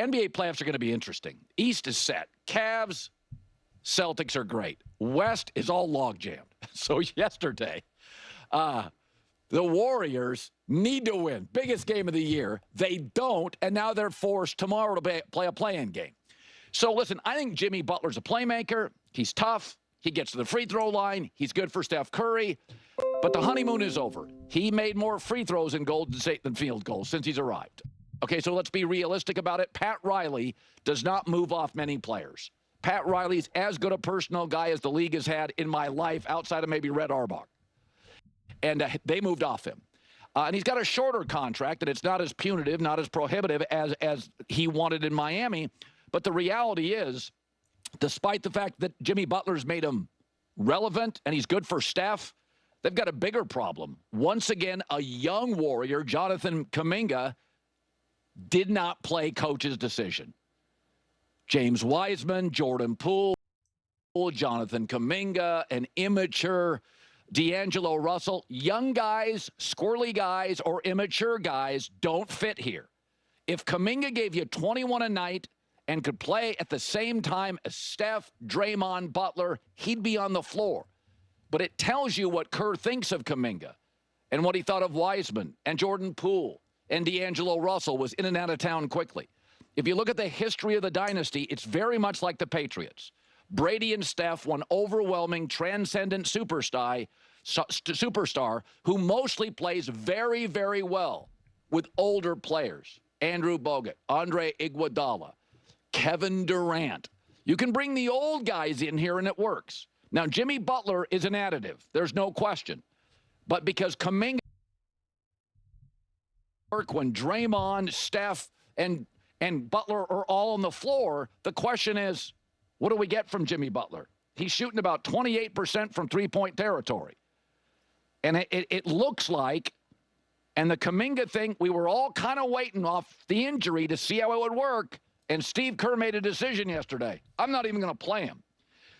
NBA playoffs are going to be interesting. East is set. Cavs, Celtics are great. West is all log jammed. So yesterday, the Warriors need to win. Biggest game of the year. They don't, and now they're forced tomorrow to play a play-in game. So listen, I think Jimmy Butler's a playmaker. He's tough. He gets to the free throw line. He's good for Steph Curry. But the honeymoon is over. He made more free throws in Golden State than field goals since he's arrived. Okay, so let's be realistic about it. Pat Riley does not move off many players. Pat Riley's as good a personnel guy as the league has had in my life outside of maybe Red Auerbach. And they moved off him. And he's got a shorter contract, and it's not as punitive, not as prohibitive as he wanted in Miami. But the reality is, despite the fact that Jimmy Butler's made him relevant and he's good for Steph, they've got a bigger problem. Once again, a young Warrior, Jonathan Kuminga, did not play coach's decision. James Wiseman, Jordan Poole, Jonathan Kuminga, an immature D'Angelo Russell. Young guys, squirrely guys, or immature guys don't fit here. If Kuminga gave you 21 a night and could play at the same time as Steph, Draymond, Butler, he'd be on the floor. But it tells you what Kerr thinks of Kuminga and what he thought of Wiseman and Jordan Poole and D'Angelo Russell was in and out of town quickly. If you look at the history of the dynasty, it's very much like the Patriots. Brady and Steph, one overwhelming, transcendent superstar who mostly plays very, very well with older players. Andrew Bogut, Andre Iguodala, Kevin Durant. You can bring the old guys in here and it works. Now, Jimmy Butler is an additive. There's no question. But because Kuminga work when Draymond, Steph, and Butler are all on the floor, the question is, what do we get from Jimmy Butler? He's shooting about 28% from three-point territory. And it looks like, and the Kuminga thing, we were all kind of waiting off the injury to see how it would work, and Steve Kerr made a decision yesterday. I'm not even going to play him.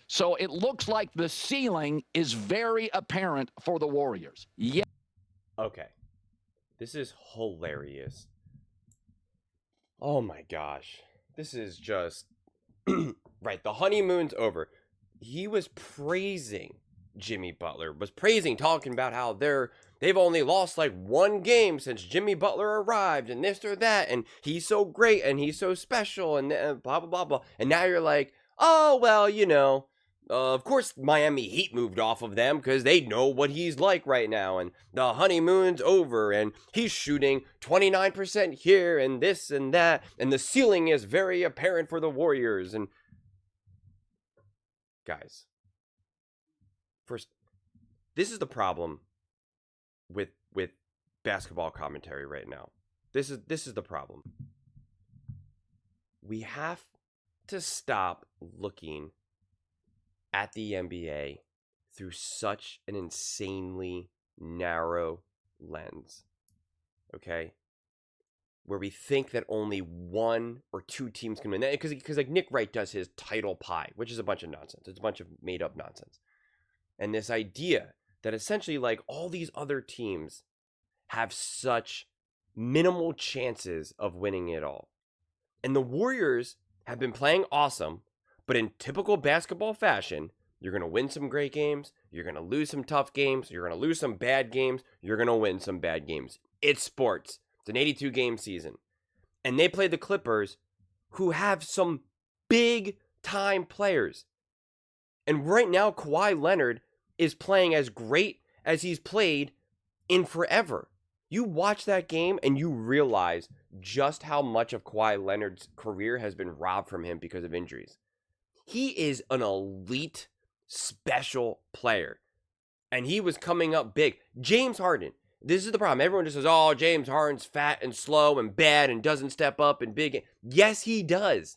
So it looks like the ceiling is very apparent for the Warriors. Yeah. Okay. This is hilarious. Oh my gosh. This is just... Right, the honeymoon's over. He was praising Jimmy Butler, talking about how they've only lost like one game since Jimmy Butler arrived, and this or that, and he's so great, and he's so special, and blah, blah, blah, blah. And now you're like, oh, well, of course Miami Heat moved off of them because they know what he's like right now, and the honeymoon's over, and he's shooting 29% here, and this and that, and the ceiling is very apparent for the Warriors. And guys, first, this is the problem with basketball commentary right now. This is the problem. We have to stop looking at the NBA through such an insanely narrow lens, okay? Where we think that only one or two teams can win. Because like Nick Wright does his title pie, which is a bunch of nonsense. It's a bunch of made up nonsense. And this idea that essentially like all these other teams have such minimal chances of winning it all. And the Warriors have been playing awesome, but in typical basketball fashion, you're going to win some great games, you're going to lose some tough games, you're going to lose some bad games, you're going to win some bad games. It's sports. It's an 82-game season. And they played the Clippers, who have some big-time players. And right now, Kawhi Leonard is playing as great as he's played in forever. You watch that game and you realize just how much of Kawhi Leonard's career has been robbed from him because of injuries. He is an elite, special player. And he was coming up big. James Harden. This is the problem. Everyone just says, oh, James Harden's fat and slow and bad and doesn't step up in big. Yes, he does.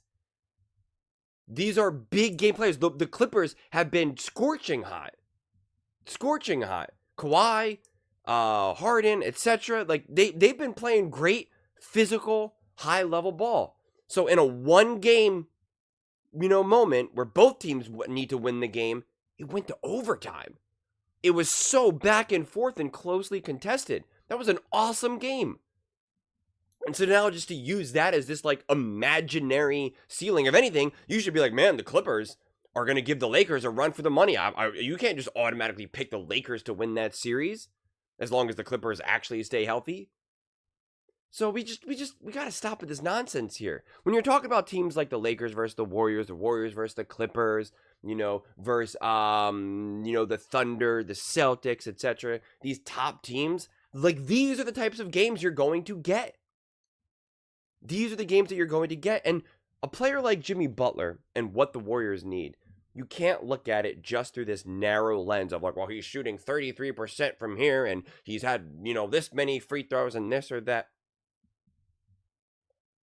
These are big game players. The Clippers have been scorching hot. Scorching hot. Kawhi, Harden, etc. Like they've been playing great physical, high-level ball. So in a one-game, moment where both teams need to win the game, it went to overtime. It was so back and forth and closely contested. That was an awesome game. And so now just to use that as this like imaginary ceiling, if anything, you should be like, man, the Clippers are going to give the Lakers a run for the money. You can't just automatically pick the Lakers to win that series as long as the Clippers actually stay healthy. So we got to stop with this nonsense here. When you're talking about teams like the Lakers versus the Warriors versus the Clippers, versus the Thunder, the Celtics, etc. These top teams, like these are the types of games you're going to get. These are the games that you're going to get. And a player like Jimmy Butler and what the Warriors need, you can't look at it just through this narrow lens of like, well, he's shooting 33% from here and he's had, this many free throws and this or that.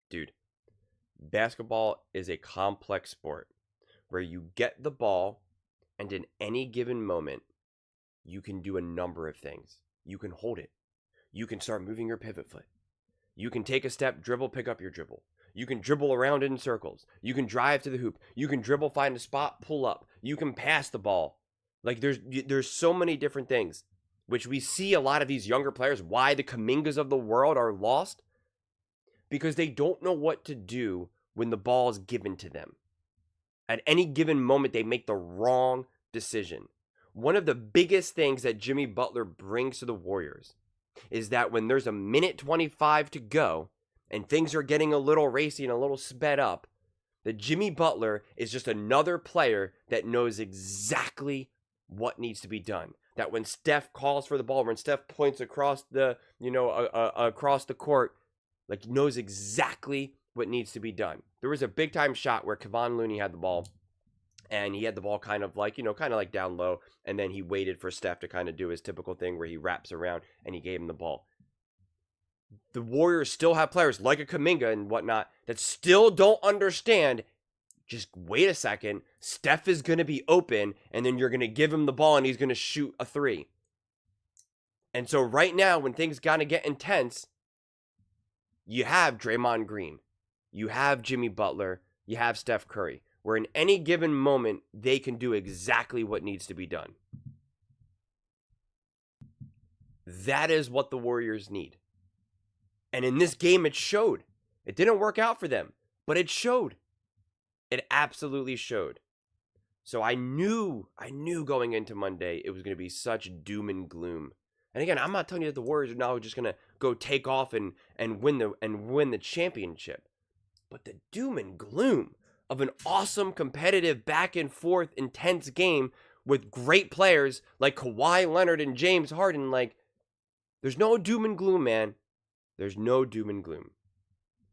Dude, basketball is a complex sport where you get the ball and in any given moment, you can do a number of things. You can hold it. You can start moving your pivot foot. You can take a step, dribble, pick up your dribble. You can dribble around in circles. You can drive to the hoop. You can dribble, find a spot, pull up. You can pass the ball. Like there's so many different things, which we see a lot of these younger players, why the Kumingas of the world are lost, because they don't know what to do when the ball is given to them. At any given moment, they make the wrong decision. One of the biggest things that Jimmy Butler brings to the Warriors is that when there's a minute 25 to go and things are getting a little racy and a little sped up, that Jimmy Butler is just another player that knows exactly what needs to be done. That when Steph calls for the ball, when Steph points across the, across the court, like knows exactly what needs to be done. There was a big time shot where Kevon Looney had the ball and he had the ball kind of like down low. And then he waited for Steph to kind of do his typical thing where he wraps around and he gave him the ball. The Warriors still have players like a Kuminga and whatnot that still don't understand. Just wait a second. Steph is going to be open and then you're going to give him the ball and he's going to shoot a three. And so right now when things got to get intense, you have Draymond Green, you have Jimmy Butler, you have Steph Curry, where in any given moment, they can do exactly what needs to be done. That is what the Warriors need. And in this game, it showed. It didn't work out for them, but it showed. It absolutely showed. So I knew going into Monday, it was going to be such doom and gloom. And again, I'm not telling you that the Warriors are now just going to go take off and win the championship. But the doom and gloom of an awesome, competitive, back and forth, intense game with great players like Kawhi Leonard and James Harden, like, there's no doom and gloom, man. There's no doom and gloom.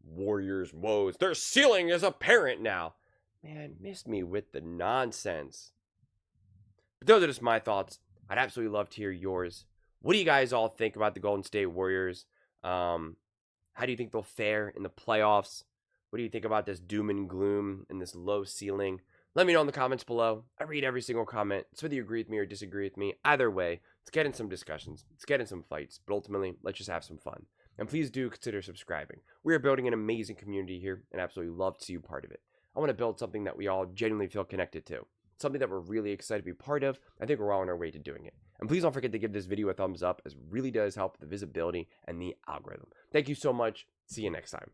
Warriors woes. Their ceiling is apparent now. Man, miss me with the nonsense. But those are just my thoughts. I'd absolutely love to hear yours. What do you guys all think about the Golden State Warriors? How do you think they'll fare in the playoffs? What do you think about this doom and gloom and this low ceiling? Let me know in the comments below. I read every single comment. So whether you agree with me or disagree with me, either way, let's get in some discussions. Let's get in some fights. But ultimately, let's just have some fun. And please do consider subscribing. We are building an amazing community here and absolutely love to see you part of it. I want to build something that we all genuinely feel connected to. Something that we're really excited to be part of. I think we're all on our way to doing it. And please don't forget to give this video a thumbs up, as it really does help the visibility and the algorithm. Thank you so much. See you next time.